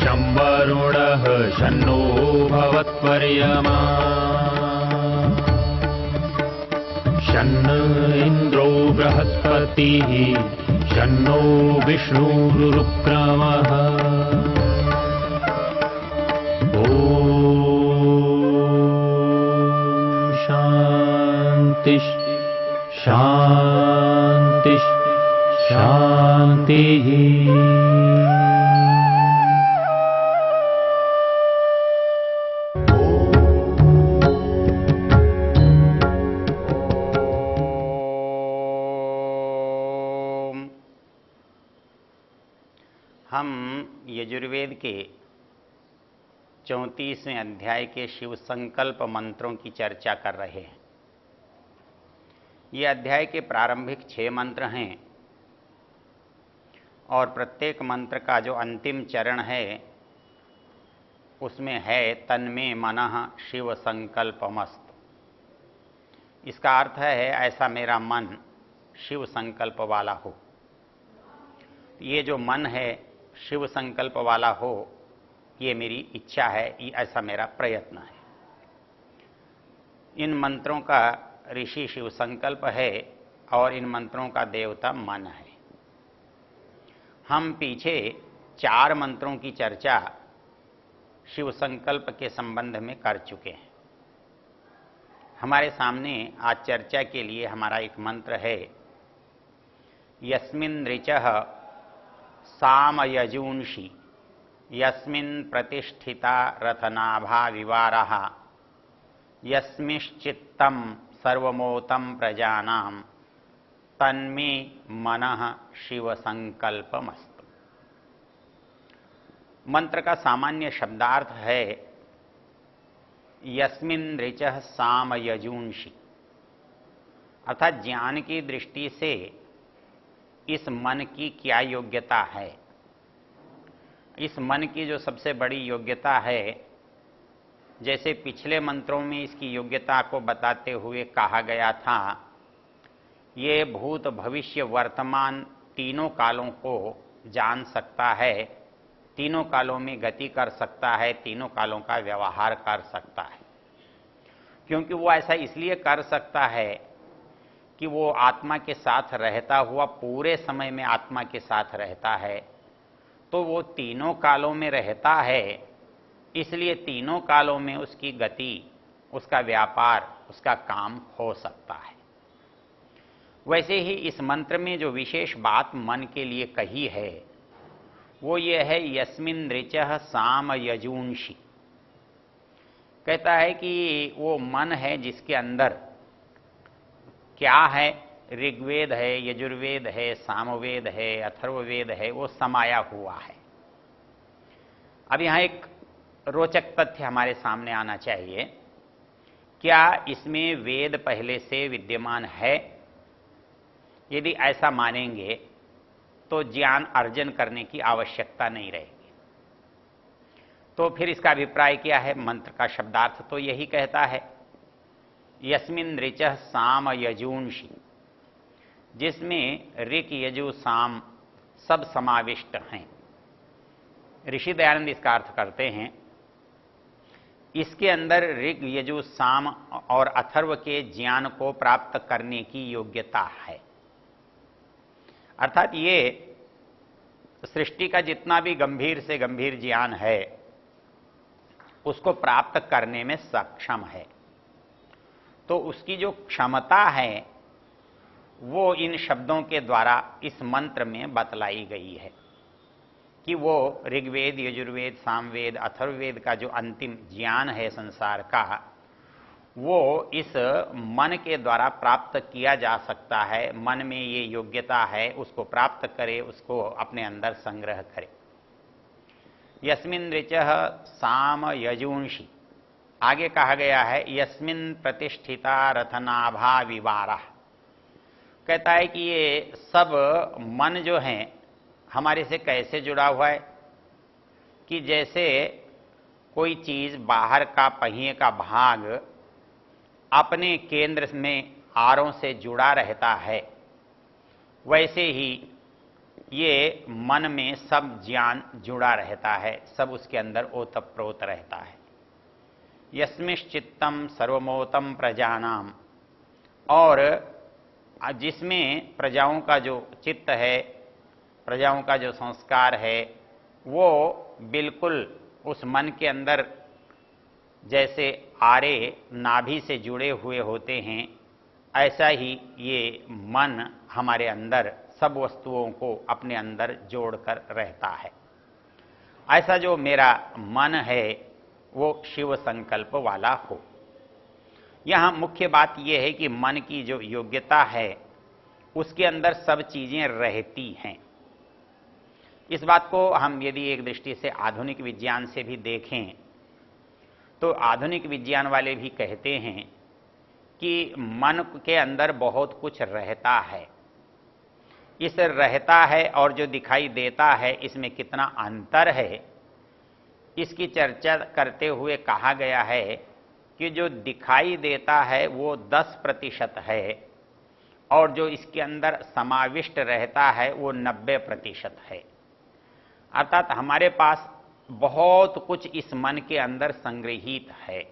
शं वरुणः शन्नो भवत्वर्यमा शन्न इन्द्रो बृहस्पतिः शन्नो विष्णुरुक्रमः ॐ शान्ति शान्ति शान्तिः। हम यजुर्वेद के 34वें अध्याय के शिव संकल्प मंत्रों की चर्चा कर रहे हैं। ये अध्याय के प्रारंभिक 6 मंत्र हैं और प्रत्येक मंत्र का जो अंतिम चरण है उसमें है तन्मे मनः शिव संकल्पमस्त। इसका अर्थ है ऐसा मेरा मन शिव संकल्प वाला हो। ये जो मन है शिव संकल्प वाला हो, ये मेरी इच्छा है, ये ऐसा मेरा प्रयत्न है। इन मंत्रों का ऋषि शिव संकल्प है और इन मंत्रों का देवता मन है। हम पीछे 4 मंत्रों की चर्चा शिव संकल्प के संबंध में कर चुके हैं। हमारे सामने आज चर्चा के लिए हमारा एक मंत्र है, यस्मिन् ऋचः सामयजूंषि यस्मिन् प्रतिष्ठिता रथनाभा विवारः यस्मिश्चित्तं सर्वमोतं प्रजानां तन्मे मनः शिव संकल्पमस्तु। मंत्र का सामान्य शब्दार्थ है यस्मिन् ऋचः सामयजूंषि, अर्थात ज्ञान की दृष्टि से इस मन की क्या योग्यता है। इस मन की जो सबसे बड़ी योग्यता है, जैसे पिछले मंत्रों में इसकी योग्यता को बताते हुए कहा गया था, ये भूत भविष्य वर्तमान तीनों कालों को जान सकता है, तीनों कालों में गति कर सकता है, तीनों कालों का व्यवहार कर सकता है। क्योंकि वो ऐसा इसलिए कर सकता है कि वो आत्मा के साथ रहता हुआ पूरे समय में आत्मा के साथ रहता है, तो वो तीनों कालों में रहता है, इसलिए तीनों कालों में उसकी गति, उसका व्यापार, उसका काम हो सकता है। वैसे ही इस मंत्र में जो विशेष बात मन के लिए कही है वो ये है यस्मिन् ऋचः सामयजूंषि। कहता है कि वो मन है जिसके अंदर क्या है, ऋग्वेद है, यजुर्वेद है, सामवेद है, अथर्ववेद है, वो समाया हुआ है। अब यहाँ एक रोचक तथ्य हमारे सामने आना चाहिए, क्या इसमें वेद पहले से विद्यमान है? यदि ऐसा मानेंगे तो ज्ञान अर्जन करने की आवश्यकता नहीं रहेगी। तो फिर इसका अभिप्राय क्या है? मंत्र का शब्दार्थ तो यही कहता है यस्मिन् ऋचः सामयजूंषि, जिसमें ऋक यजु साम सब समाविष्ट हैं। ऋषि दयानंद इसका अर्थ करते हैं, इसके अंदर ऋग यजु साम और अथर्व के ज्ञान को प्राप्त करने की योग्यता है। अर्थात ये सृष्टि का जितना भी गंभीर से गंभीर ज्ञान है उसको प्राप्त करने में सक्षम है। तो उसकी जो क्षमता है वो इन शब्दों के द्वारा इस मंत्र में बतलाई गई है कि वो ऋग्वेद, यजुर्वेद, सामवेद, अथर्ववेद का जो अंतिम ज्ञान है संसार का, वो इस मन के द्वारा प्राप्त किया जा सकता है। मन में ये योग्यता है, उसको प्राप्त करे, उसको अपने अंदर संग्रह करे। यस्मिन् ऋचः सामयजूंषि, आगे कहा गया है यस्मिन् प्रतिष्ठिता रथनाभा विवारः। कहता है कि ये सब मन जो है हमारे से कैसे जुड़ा हुआ है कि जैसे कोई चीज बाहर का पहिए का भाग अपने केंद्र में आरों से जुड़ा रहता है, वैसे ही ये मन में सब ज्ञान जुड़ा रहता है, सब उसके अंदर ओतप्रोत रहता है। यस्मिश्चित्तम सर्वमोतम प्रजानाम, और जिसमें प्रजाओं का जो चित्त है, प्रजाओं का जो संस्कार है, वो बिल्कुल उस मन के अंदर जैसे आरे नाभि से जुड़े हुए होते हैं, ऐसा ही ये मन हमारे अंदर सब वस्तुओं को अपने अंदर जोड़कर रहता है। ऐसा जो मेरा मन है वो शिव संकल्प वाला हो। यहाँ मुख्य बात यह है कि मन की जो योग्यता है उसके अंदर सब चीजें रहती हैं। इस बात को हम यदि एक दृष्टि से आधुनिक विज्ञान से भी देखें तो आधुनिक विज्ञान वाले भी कहते हैं कि मन के अंदर बहुत कुछ रहता है। इस रहता है और जो दिखाई देता है इसमें कितना अंतर है, इसकी चर्चा करते हुए कहा गया है कि जो दिखाई देता है वो 10% है और जो इसके अंदर समाविष्ट रहता है वो 90% है। अर्थात हमारे पास बहुत कुछ इस मन के अंदर संग्रहित है,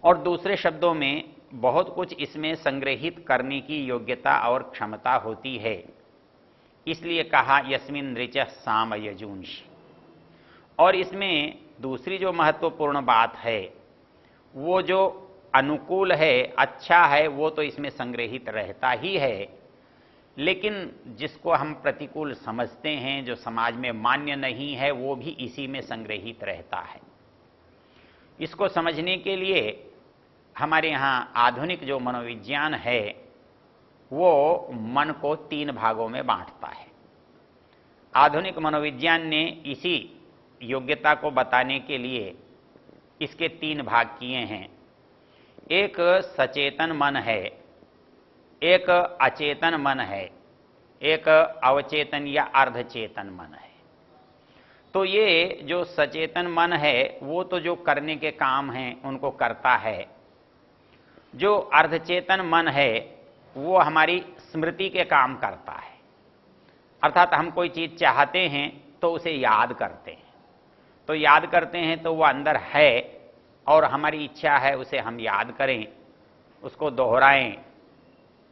और दूसरे शब्दों में बहुत कुछ इसमें संग्रहित करने की योग्यता और क्षमता होती है। इसलिए कहा यस्मिन् ऋचः साम यजुंषि। और इसमें दूसरी जो महत्वपूर्ण बात है वो जो अनुकूल है, अच्छा है, वो तो इसमें संग्रहित रहता ही है, लेकिन जिसको हम प्रतिकूल समझते हैं, जो समाज में मान्य नहीं है, वो भी इसी में संग्रहित रहता है। इसको समझने के लिए हमारे यहाँ आधुनिक जो मनोविज्ञान है वो मन को 3 भागों में बांटता है। आधुनिक मनोविज्ञान ने इसी योग्यता को बताने के लिए इसके 3 भाग किए हैं। एक सचेतन मन है, एक अचेतन मन है, एक अवचेतन या अर्धचेतन मन है। तो ये जो सचेतन मन है वो तो जो करने के काम हैं उनको करता है। जो अर्धचेतन मन है वो हमारी स्मृति के काम करता है। अर्थात हम कोई चीज चाहते हैं तो उसे याद करते हैं, तो याद करते हैं तो वो अंदर है और हमारी इच्छा है उसे हम याद करें, उसको दोहराएं,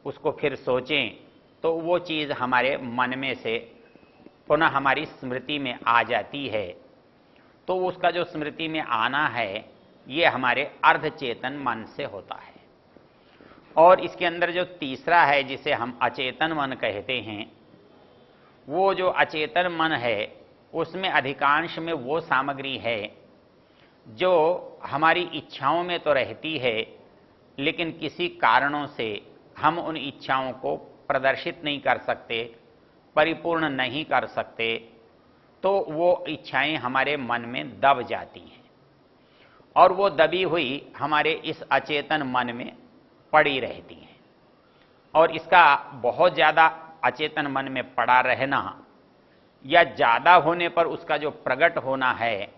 उसको फिर सोचें, तो वो चीज हमारे मन में से पुनः हमारी स्मृति में आ जाती है। तो उसका जो स्मृति में आना है ये हमारे अर्धचेतन मन से होता है। और इसके अंदर जो तीसरा है जिसे हम अचेतन मन कहते हैं, वो जो अचेतन मन है उसमें अधिकांश में वो सामग्री है जो हमारी इच्छाओं में तो रहती है, लेकिन किसी कारणों से हम उन इच्छाओं को प्रदर्शित नहीं कर सकते, परिपूर्ण नहीं कर सकते, तो वो इच्छाएं हमारे मन में दब जाती हैं और वो दबी हुई हमारे इस अचेतन मन में पड़ी रहती हैं। और इसका बहुत ज़्यादा अचेतन मन में पड़ा रहना या ज़्यादा होने पर उसका जो प्रकट होना है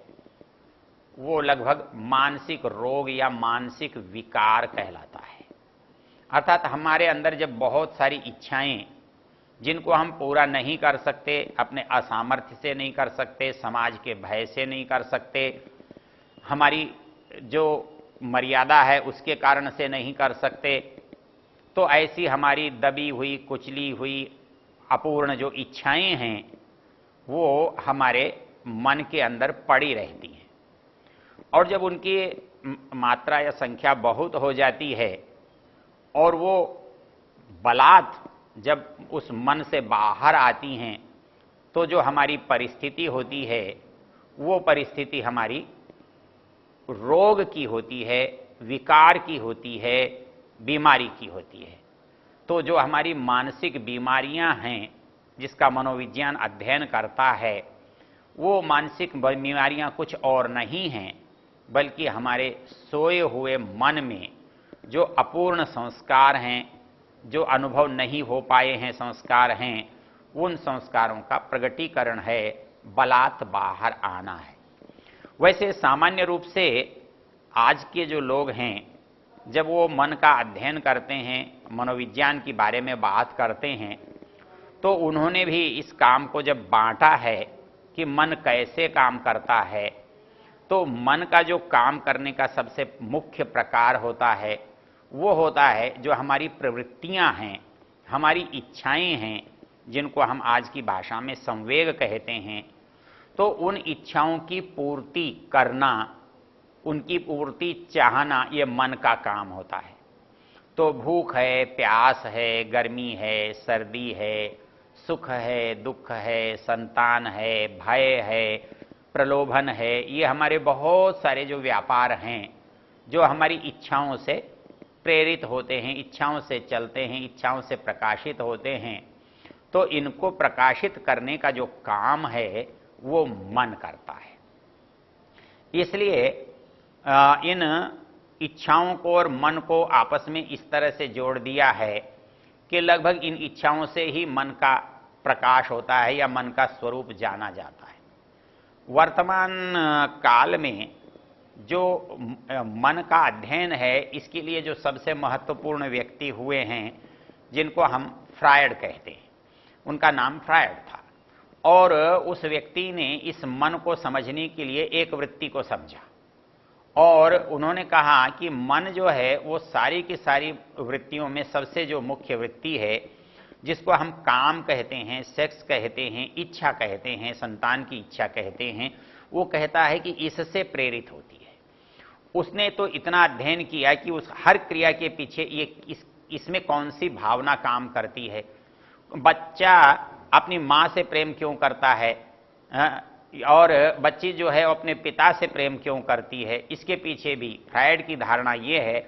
वो लगभग मानसिक रोग या मानसिक विकार कहलाता है। अर्थात हमारे अंदर जब बहुत सारी इच्छाएं जिनको हम पूरा नहीं कर सकते, अपने असामर्थ्य से नहीं कर सकते, समाज के भय से नहीं कर सकते, हमारी जो मर्यादा है उसके कारण से नहीं कर सकते, तो ऐसी हमारी दबी हुई, कुचली हुई, अपूर्ण जो इच्छाएं हैं वो हमारे मन के अंदर पड़ी रहती हैं। और जब उनकी मात्रा या संख्या बहुत हो जाती है और वो बलात् जब उस मन से बाहर आती हैं, तो जो हमारी परिस्थिति होती है वो परिस्थिति हमारी रोग की होती है, विकार की होती है, बीमारी की होती है। तो जो हमारी मानसिक बीमारियां हैं जिसका मनोविज्ञान अध्ययन करता है, वो मानसिक बीमारियां कुछ और नहीं हैं बल्कि हमारे सोए हुए मन में जो अपूर्ण संस्कार हैं, जो अनुभव नहीं हो पाए हैं संस्कार हैं, उन संस्कारों का प्रगटीकरण है, बलात् बाहर आना है। वैसे सामान्य रूप से आज के जो लोग हैं जब वो मन का अध्ययन करते हैं, मनोविज्ञान के बारे में बात करते हैं, तो उन्होंने भी इस काम को जब बांटा है कि मन कैसे काम करता है, तो मन का जो काम करने का सबसे मुख्य प्रकार होता है वो होता है जो हमारी प्रवृत्तियां हैं, हमारी इच्छाएं हैं, जिनको हम आज की भाषा में संवेग कहते हैं। तो उन इच्छाओं की पूर्ति करना, उनकी पूर्ति चाहना, ये मन का काम होता है। तो भूख है, प्यास है, गर्मी है, सर्दी है, सुख है, दुख है, संतान है, भय है, प्रलोभन है, ये हमारे बहुत सारे जो व्यापार हैं जो हमारी इच्छाओं से प्रेरित होते हैं, इच्छाओं से चलते हैं, इच्छाओं से प्रकाशित होते हैं। तो इनको प्रकाशित करने का जो काम है वो मन करता है। इसलिए इन इच्छाओं को और मन को आपस में इस तरह से जोड़ दिया है कि लगभग इन इच्छाओं से ही मन का प्रकाश होता है या मन का स्वरूप जाना जाता है। वर्तमान काल में जो मन का अध्ययन है, इसके लिए जो सबसे महत्वपूर्ण व्यक्ति हुए हैं, जिनको हम फ्रायड कहते हैं, उनका नाम फ्रायड था। और उस व्यक्ति ने इस मन को समझने के लिए एक वृत्ति को समझा और उन्होंने कहा कि मन जो है वो सारी की सारी वृत्तियों में सबसे जो मुख्य वृत्ति है, जिसको हम काम कहते हैं, सेक्स कहते हैं, इच्छा कहते हैं, संतान की इच्छा कहते हैं, वो कहता है कि इससे प्रेरित होती है। उसने तो इतना अध्ययन किया कि उस हर क्रिया के पीछे ये इसमें कौन सी भावना काम करती है। बच्चा अपनी माँ से प्रेम क्यों करता है और बच्ची जो है अपने पिता से प्रेम क्यों करती है, इसके पीछे भी फ्रायड की धारणा ये है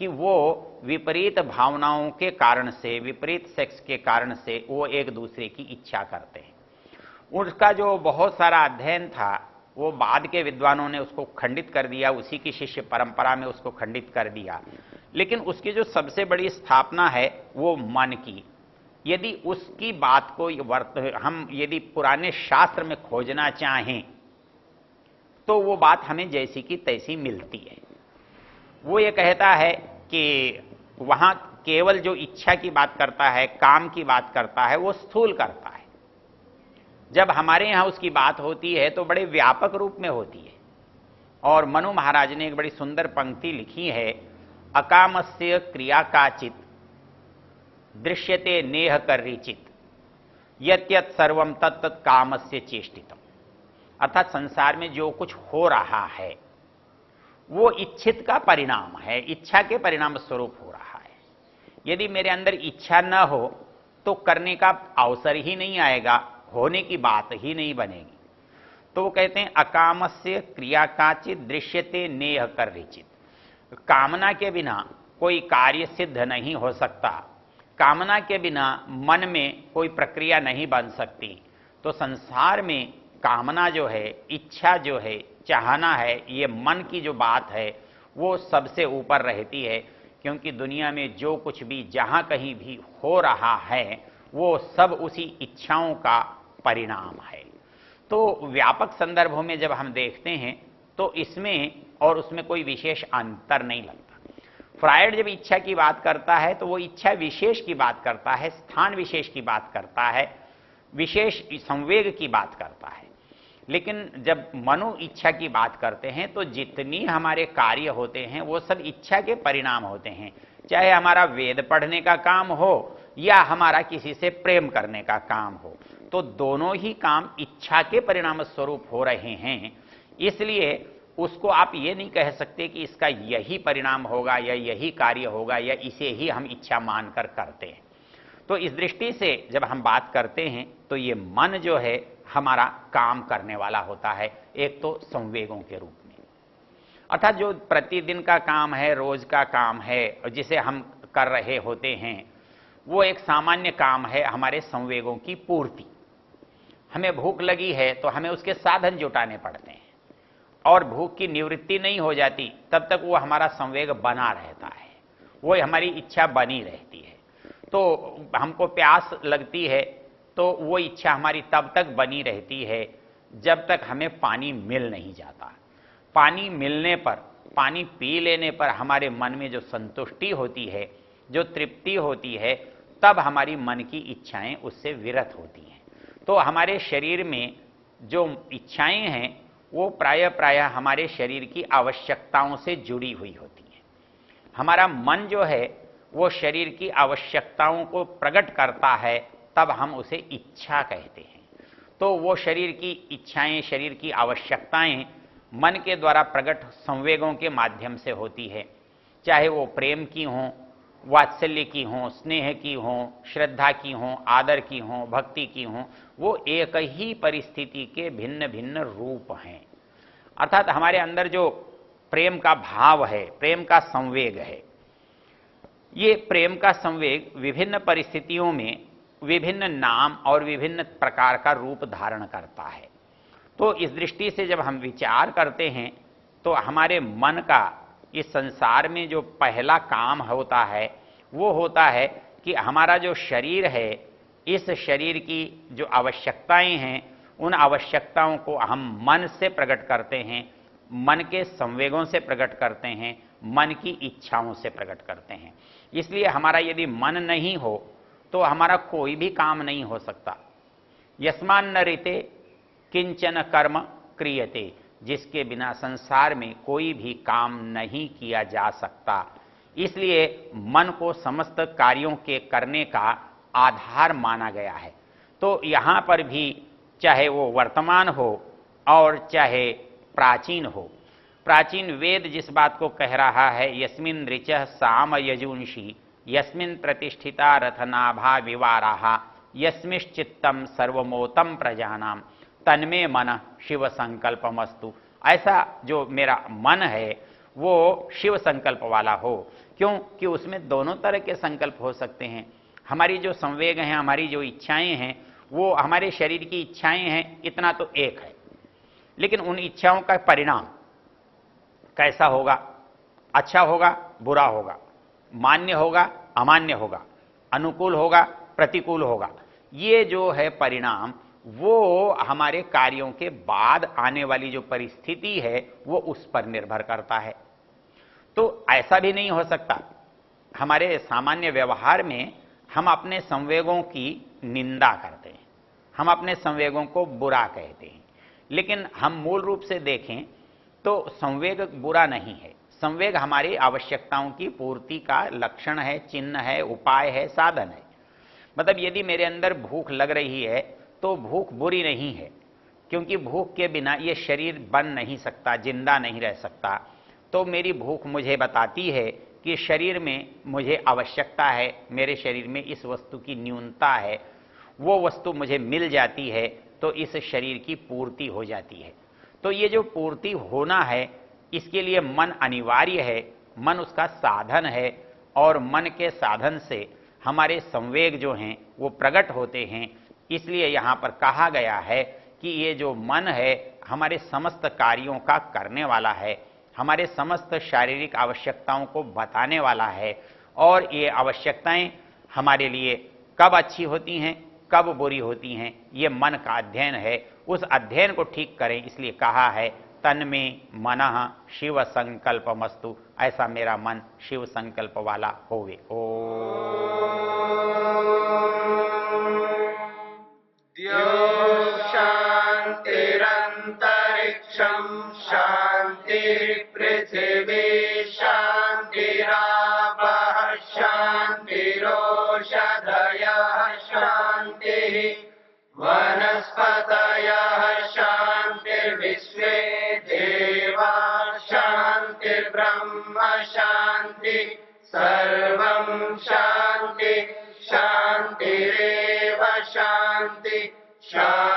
कि वो विपरीत भावनाओं के कारण से, विपरीत सेक्स के कारण से वो एक दूसरे की इच्छा करते हैं। उसका जो बहुत सारा अध्ययन था वो बाद के विद्वानों ने उसको खंडित कर दिया, उसी की शिष्य परंपरा में उसको खंडित कर दिया। लेकिन उसकी जो सबसे बड़ी स्थापना है वो मन की। यदि उसकी बात को हम यदि पुराने शास्त्र में खोजना चाहें तो वो बात हमें जैसी की तैसी मिलती है। वो ये कहता है कि वहां केवल जो इच्छा की बात करता है, काम की बात करता है, वो स्थूल करता है। जब हमारे यहां उसकी बात होती है तो बड़े व्यापक रूप में होती है। और मनु महाराज ने एक बड़ी सुंदर पंक्ति लिखी है, अकामस्य क्रिया काचित दृश्यते नेह कर्रिचित यत्यत सर्वम तत्तत् कामस्य चेष्टितम। अर्थात संसार में जो कुछ हो रहा है वो इच्छित का परिणाम है, इच्छा के परिणाम स्वरूप हो रहा है। यदि मेरे अंदर इच्छा न हो तो करने का अवसर ही नहीं आएगा, होने की बात ही नहीं बनेगी। तो वो कहते हैं अकामस्य क्रिया काचित दृश्यते नेह कर्रिचित। कामना के बिना कोई कार्य सिद्ध नहीं हो सकता, कामना के बिना मन में कोई प्रक्रिया नहीं बन सकती। तो संसार में कामना जो है, इच्छा जो है, चाहना है, ये मन की जो बात है वो सबसे ऊपर रहती है। क्योंकि दुनिया में जो कुछ भी जहां कहीं भी हो रहा है वो सब उसी इच्छाओं का परिणाम है। तो व्यापक संदर्भों में जब हम देखते हैं तो इसमें और उसमें कोई विशेष अंतर नहीं लगता। फ्रायड जब इच्छा की बात करता है तो वो इच्छा विशेष की बात करता है, स्थान विशेष की बात करता है, विशेष संवेग की बात करता है। लेकिन जब मनो इच्छा की बात करते हैं तो जितनी हमारे कार्य होते हैं वो सब इच्छा के परिणाम होते हैं। चाहे हमारा वेद पढ़ने का काम हो या हमारा किसी से प्रेम करने का काम हो, तो दोनों ही काम इच्छा के परिणाम स्वरूप हो रहे हैं। इसलिए उसको आप ये नहीं कह सकते कि इसका यही परिणाम होगा या यही कार्य होगा या इसे ही हम इच्छा मानकर करते हैं। तो इस दृष्टि से जब हम बात करते हैं तो ये मन जो है हमारा काम करने वाला होता है, एक तो संवेगों के रूप में, अर्थात जो प्रतिदिन का काम है, रोज का काम है, जिसे हम कर रहे होते हैं, वो एक सामान्य काम है हमारे संवेगों की पूर्ति। हमें भूख लगी है तो हमें उसके साधन जुटाने पड़ते हैं और भूख की निवृत्ति नहीं हो जाती तब तक वो हमारा संवेग बना रहता है, वो हमारी इच्छा बनी रहती है। तो हमको प्यास लगती है तो वो इच्छा हमारी तब तक बनी रहती है जब तक हमें पानी मिल नहीं जाता। पानी मिलने पर, पानी पी लेने पर हमारे मन में जो संतुष्टि होती है, जो तृप्ति होती है, तब हमारी मन की इच्छाएं उससे विरत होती हैं। तो हमारे शरीर में जो इच्छाएं हैं वो प्रायः हमारे शरीर की आवश्यकताओं से जुड़ी हुई होती हैं। हमारा मन जो है वो शरीर की आवश्यकताओं को प्रकट करता है, तब हम उसे इच्छा कहते हैं। तो वो शरीर की इच्छाएं, शरीर की आवश्यकताएं मन के द्वारा प्रकट संवेगों के माध्यम से होती है, चाहे वो प्रेम की हों, वात्सल्य की हों, स्नेह की हों, श्रद्धा की हों, आदर की हों, भक्ति की हों, वो एक ही परिस्थिति के भिन्न भिन्न रूप हैं। अर्थात हमारे अंदर जो प्रेम का भाव है, प्रेम का संवेग है, ये प्रेम का संवेग विभिन्न परिस्थितियों में विभिन्न नाम और विभिन्न प्रकार का रूप धारण करता है। तो इस दृष्टि से जब हम विचार करते हैं तो हमारे मन का इस संसार में जो पहला काम होता है वो होता है कि हमारा जो शरीर है, इस शरीर की जो आवश्यकताएं हैं, उन आवश्यकताओं को हम मन से प्रकट करते हैं, मन के संवेगों से प्रकट करते हैं, मन की इच्छाओं से प्रकट करते हैं। इसलिए हमारा यदि मन नहीं हो तो हमारा कोई भी काम नहीं हो सकता। यस्मान् न ऋते किंचन कर्म क्रियते, जिसके बिना संसार में कोई भी काम नहीं किया जा सकता। इसलिए मन को समस्त कार्यों के करने का आधार माना गया है। तो यहाँ पर भी चाहे वो वर्तमान हो और चाहे प्राचीन हो, प्राचीन वेद जिस बात को कह रहा है, यस्मिन् ऋचः साम यजुंषि यस्मिन् प्रतिष्ठिता रथनाभा विवाराः यस्मिश्चित्तम सर्वमोतम प्रजानाम तन्मे मन शिव संकल्पमस्तु। ऐसा जो मेरा मन है वो शिव संकल्प वाला हो। क्यों? कि उसमें दोनों तरह के संकल्प हो सकते हैं। हमारी जो संवेग हैं, हमारी जो इच्छाएं हैं, वो हमारे शरीर की इच्छाएं हैं, इतना तो एक है, लेकिन उन इच्छाओं का परिणाम कैसा होगा? अच्छा होगा, बुरा होगा, मान्य होगा, अमान्य होगा, अनुकूल होगा, प्रतिकूल होगा, ये जो है परिणाम वो हमारे कार्यों के बाद आने वाली जो परिस्थिति है वो उस पर निर्भर करता है। तो ऐसा भी नहीं हो सकता, हमारे सामान्य व्यवहार में हम अपने संवेगों की निंदा करते हैं, हम अपने संवेगों को बुरा कहते हैं, लेकिन हम मूल रूप से देखें तो संवेग बुरा नहीं है। संवेग हमारी आवश्यकताओं की पूर्ति का लक्षण है, चिन्ह है, उपाय है, साधन है। मतलब यदि मेरे अंदर भूख लग रही है तो भूख बुरी नहीं है, क्योंकि भूख के बिना ये शरीर बन नहीं सकता, जिंदा नहीं रह सकता। तो मेरी भूख मुझे बताती है कि शरीर में मुझे आवश्यकता है, मेरे शरीर में इस वस्तु की न्यूनता है, वो वस्तु मुझे मिल जाती है तो इस शरीर की पूर्ति हो जाती है। तो ये जो पूर्ति होना है, इसके लिए मन अनिवार्य है, मन उसका साधन है, और मन के साधन से हमारे संवेग जो हैं वो प्रकट होते हैं। इसलिए यहाँ पर कहा गया है कि ये जो मन है हमारे समस्त कार्यों का करने वाला है, हमारे समस्त शारीरिक आवश्यकताओं को बताने वाला है, और ये आवश्यकताएं हमारे लिए कब अच्छी होती हैं, कब बुरी होती हैं, ये मन का अध्ययन है। उस अध्ययन को ठीक करें, इसलिए कहा है तन्मे मनः शिव संकल्पमस्तु, ऐसा मेरा मन शिव संकल्प वाला होवे। शांतिरंतरिक्षं शांतिर्पृथिवी शांतिरापः शांतिरोषधयः शांतिः वनस्पतयः शांतिर्विश्वे देवा शांतिर्ब्रह्म शांति सर्वं शांति शांतिरेव शांति शांति।